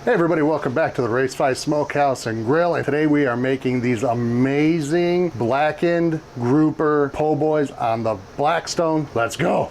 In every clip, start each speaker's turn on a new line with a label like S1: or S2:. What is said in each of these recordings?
S1: Hey everybody, welcome back to the Race 5 Smokehouse and Grill, and today we are making these amazing blackened grouper po' boys on the Blackstone. Let's go!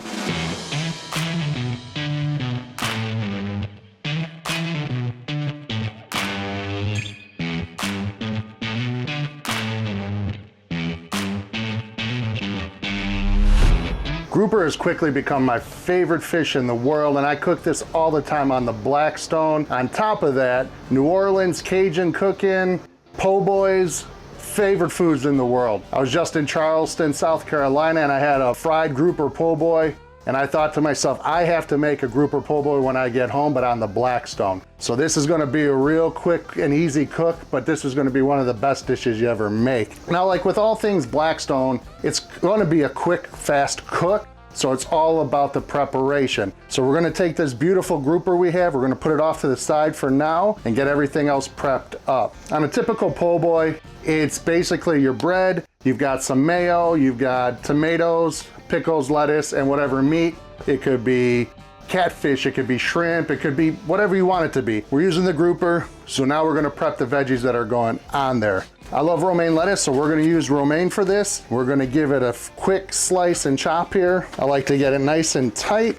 S1: Grouper has quickly become my favorite fish in the world, and I cook this all the time on the Blackstone. On top of that, New Orleans Cajun cooking, po' boys, favorite foods in the world. I was just in Charleston, South Carolina, and I had a fried grouper po' boy, and I thought to myself, I have to make a grouper po' boy when I get home, but on the Blackstone. So this is gonna be a real quick and easy cook, but this is gonna be one of the best dishes you ever make. Now, like with all things Blackstone, it's gonna be a quick, fast cook. So it's all about the preparation. So we're gonna take this beautiful grouper we have, we're gonna put it off to the side for now and get everything else prepped up. On a typical po' boy, it's basically your bread, you've got some mayo, you've got tomatoes, pickles, lettuce, and whatever meat. It could be catfish, it could be shrimp, it could be whatever you want it to be. We're using the grouper, so now we're gonna prep the veggies that are going on there. I love romaine lettuce, so we're gonna use romaine for this. We're gonna give it a quick slice and chop here. I like to get it nice and tight.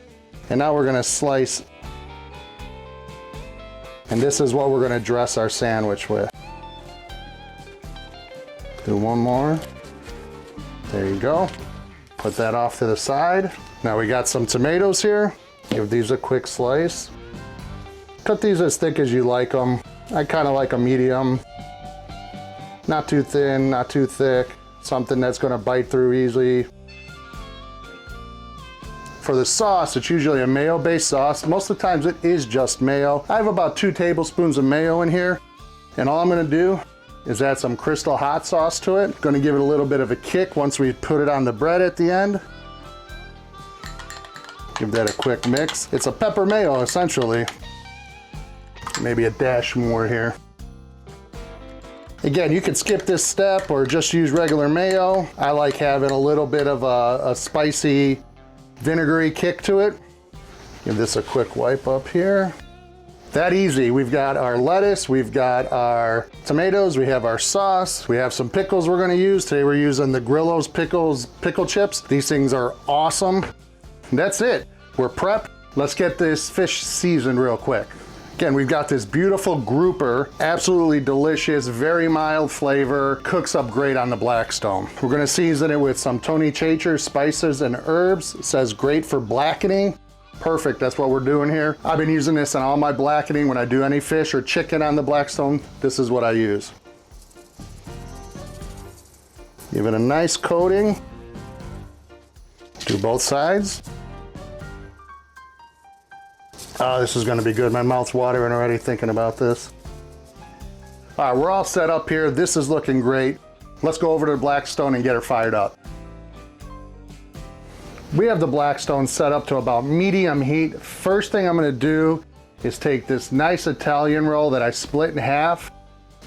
S1: And now we're gonna slice. And this is what we're gonna dress our sandwich with. Do one more. There you go. Put that off to the side. Now we got some tomatoes here. Give these a quick slice. Cut these as thick as you like them. I kind of like a medium. Not too thin, not too thick. Something that's gonna bite through easily. For the sauce, it's usually a mayo-based sauce. Most of the times it is just mayo. I have about 2 tablespoons of mayo in here. And all I'm gonna do is add some Crystal hot sauce to it. Gonna give it a little bit of a kick once we put it on the bread at the end. Give that a quick mix. It's a pepper mayo, essentially. Maybe a dash more here. Again, you could skip this step or just use regular mayo. I like having a little bit of a spicy, vinegary kick to it. Give this a quick wipe up here. That easy. We've got our lettuce, we've got our tomatoes, we have our sauce, we have some pickles we're gonna use. Today we're using the Grillo's pickle chips. These things are awesome. And that's it. We're prepped. Let's get this fish seasoned real quick. Again, we've got this beautiful grouper, absolutely delicious, very mild flavor, cooks up great on the Blackstone. We're gonna season it with some Tony Chachere spices and herbs. It says great for blackening. Perfect, that's what we're doing here. I've been using this on all my blackening. When I do any fish or chicken on the Blackstone, this is what I use. Give it a nice coating. Do both sides. Oh, this is gonna be good. My mouth's watering already thinking about this. All right, we're all set up here. This is looking great. Let's go over to the Blackstone and get her fired up. We have the Blackstone set up to about medium heat. First thing I'm gonna do is take this nice Italian roll that I split in half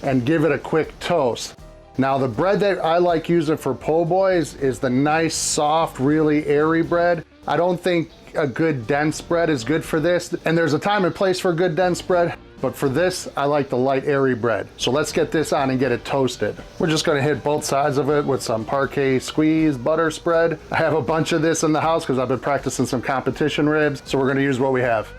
S1: and give it a quick toast. Now the bread that I like using for po' boys is the nice, soft, really airy bread. I don't think a good dense bread is good for this. And there's a time and place for a good dense bread, but for this, I like the light, airy bread. So let's get this on and get it toasted. We're just gonna hit both sides of it with some parquet squeeze butter spread. I have a bunch of this in the house because I've been practicing some competition ribs, so we're gonna use what we have.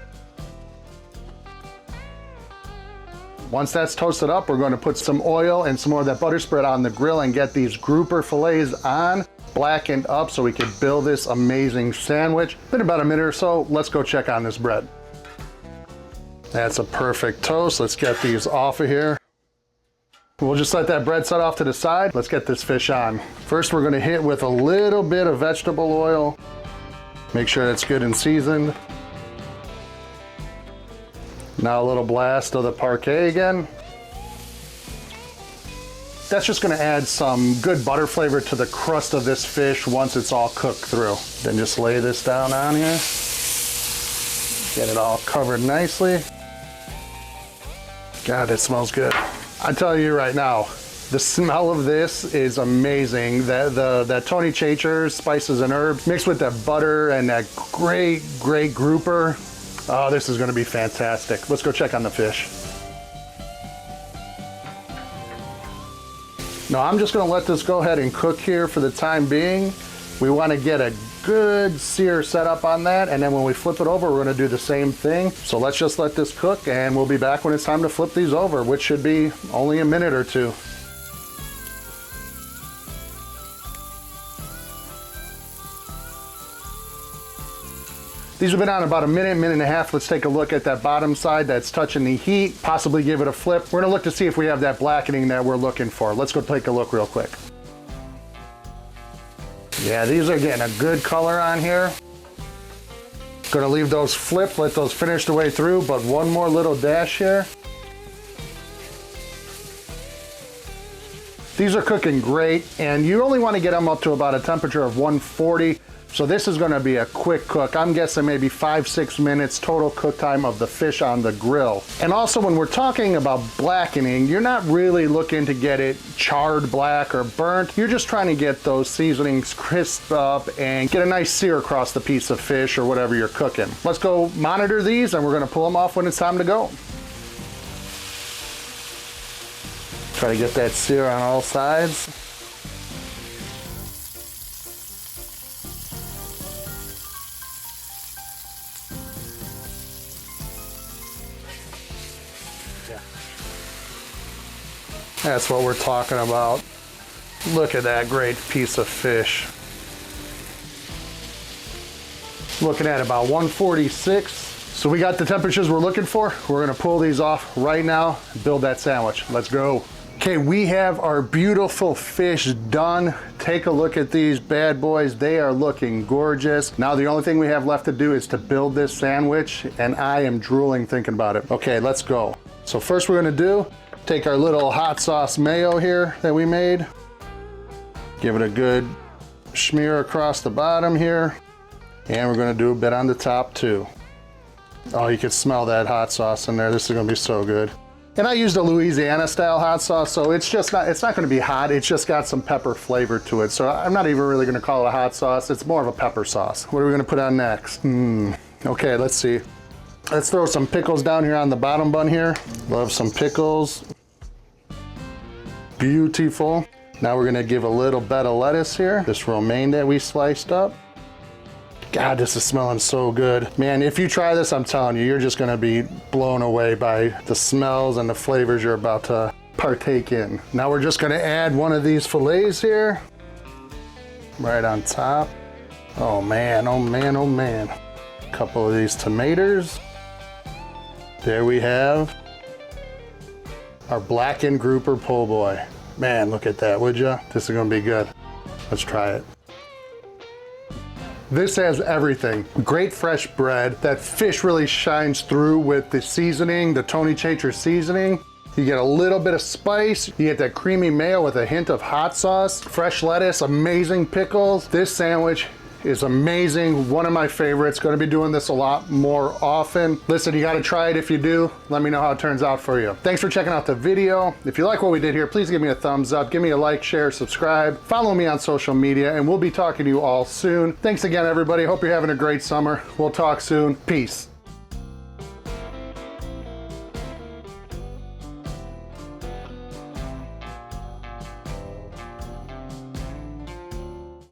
S1: Once that's toasted up, we're gonna put some oil and some more of that butter spread on the grill and get these grouper fillets on, blackened up so we can build this amazing sandwich. Been about a minute or so, let's go check on this bread. That's a perfect toast. Let's get these off of here. We'll just let that bread set off to the side. Let's get this fish on. First, we're gonna hit with a little bit of vegetable oil. Make sure that's good and seasoned. Now a little blast of the parquet again. That's just gonna add some good butter flavor to the crust of this fish once it's all cooked through. Then just lay this down on here. Get it all covered nicely. God, it smells good. I tell you right now, the smell of this is amazing. That Tony Chachere spices and herbs mixed with that butter and that great grouper. Oh, this is gonna be fantastic. Let's go check on the fish. Now I'm just gonna let this go ahead and cook here for the time being. We wanna get a good sear set up on that, and then when we flip it over, we're gonna do the same thing. So let's just let this cook, and we'll be back when it's time to flip these over, which should be only a minute or two. These have been on about a minute, minute and a half. Let's take a look at that bottom side that's touching the heat, possibly give it a flip. We're gonna look to see if we have that blackening that we're looking for. Let's go take a look real quick. Yeah, these are getting a good color on here. Gonna leave those flip, let those finish the way through, but one more little dash here. These are cooking great, and you only wanna get them up to about a temperature of 140. So this is gonna be a quick cook. I'm guessing maybe 5-6 minutes total cook time of the fish on the grill. And also when we're talking about blackening, you're not really looking to get it charred black or burnt. You're just trying to get those seasonings crisped up and get a nice sear across the piece of fish or whatever you're cooking. Let's go monitor these, and we're gonna pull them off when it's time to go. Try to get that sear on all sides. That's what we're talking about. Look at that great piece of fish. Looking at about 146. So we got the temperatures we're looking for. We're gonna pull these off right now and build that sandwich. Let's go. Okay, we have our beautiful fish done. Take a look at these bad boys. They are looking gorgeous. Now the only thing we have left to do is to build this sandwich, and I am drooling thinking about it. Okay, let's go. So first we're gonna do, take our little hot sauce mayo here that we made. Give it a good smear across the bottom here. And we're gonna do a bit on the top too. Oh, you can smell that hot sauce in there. This is gonna be so good. And I used a Louisiana style hot sauce, so it's not gonna be hot, it's just got some pepper flavor to it. So I'm not even really gonna call it a hot sauce, it's more of a pepper sauce. What are we gonna put on next? Okay, let's see. Let's throw some pickles down here on the bottom bun here. Love some pickles. Beautiful. Now we're gonna give a little bit of lettuce here. This romaine that we sliced up. God, this is smelling so good. Man, if you try this, I'm telling you, you're just gonna be blown away by the smells and the flavors you're about to partake in. Now we're just gonna add one of these fillets here. Right on top. Oh man, oh man, oh man. A couple of these tomatoes. There we have our blackened grouper po' boy. Man, look at that, would ya? This is gonna be good. Let's try it. This has everything. Great fresh bread. That fish really shines through with the seasoning, the Tony Chachere seasoning. You get a little bit of spice. You get that creamy mayo with a hint of hot sauce, fresh lettuce, amazing pickles. This sandwich is amazing. One of my favorites. Gonna be doing this a lot more often. Listen, you gotta try it. If you do, let me know how it turns out for you. Thanks for checking out the video. If you like what we did here, please give me a thumbs up. Give me a like, share, subscribe. Follow me on social media, and we'll be talking to you all soon. Thanks again, everybody. Hope you're having a great summer. We'll talk soon. Peace.